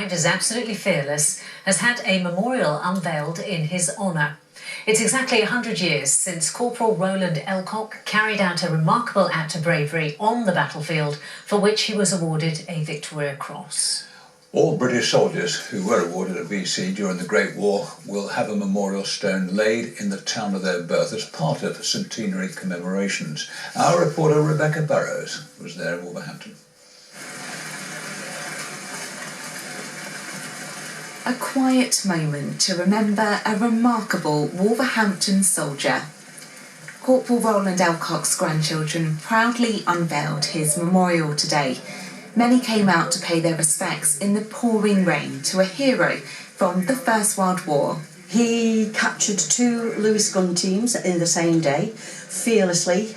described as absolutely fearless, has had a memorial unveiled in his honour. It's exactly 100 years since Corporal Roland Elcock carried out a remarkable act of bravery on the battlefield, for which he was awarded a Victoria Cross. All British soldiers who were awarded a VC during the Great War will have a memorial stone laid in the town of their birth as part of centenary commemorations. Our reporter Rebecca Burrows was there in Wolverhampton. A quiet moment to remember a remarkable Wolverhampton soldier. Corporal Roland Elcock's grandchildren proudly unveiled his memorial today. Many came out to pay their respects in the pouring rain to a hero from the First World War. He captured 2 Lewis gun teams in the same day, fearlessly,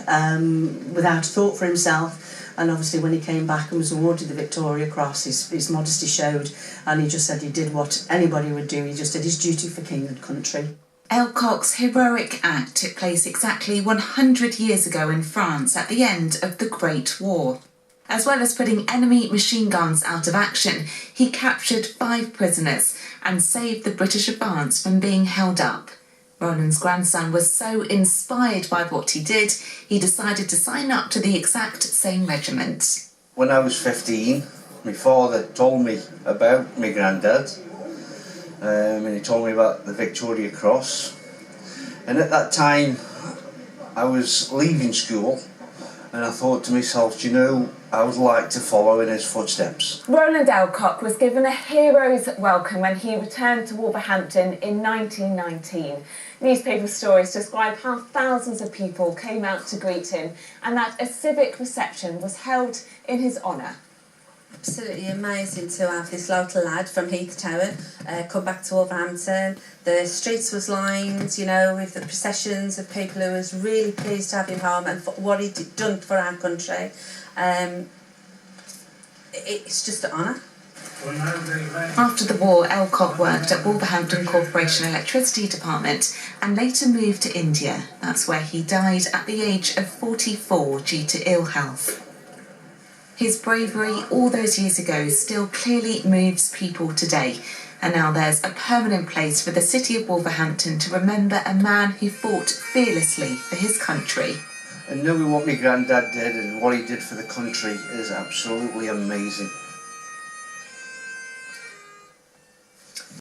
without a thought for himself. And obviously when he came back and was awarded the Victoria Cross, his modesty showed, and he just said he did what anybody would do. He just did his duty for king and country. Elcock's heroic act took place exactly 100 years ago in France at the end of the Great War. As well as putting enemy machine guns out of action, he captured 5 prisoners and saved the British advance from being held up. Roland's grandson was so inspired by what he did, he decided to sign up to the exact same regiment. When I was 15, my father told me about my granddad, and he told me about the Victoria Cross. And at that time, I was leaving school, and I thought to myself, do you know, I would like to follow in his footsteps. Roland Elcock was given a hero's welcome when he returned to Wolverhampton in 1919. Newspaper stories describe how thousands of people came out to greet him and that a civic reception was held in his honour. Absolutely amazing to have this local lad from Heath Tower come back to Wolverhampton. The streets was lined, you know, with the processions of people who was really pleased to have him home and for what he'd done for our country. It's just an honour. After the war, Elcock worked at Wolverhampton Corporation Electricity Department and later moved to India. That's where he died at the age of 44 due to ill health. His bravery all those years ago still clearly moves people today, and now there's a permanent place for the city of Wolverhampton to remember a man who fought fearlessly for his country. And knowing what my granddad did and what he did for the country is absolutely amazing.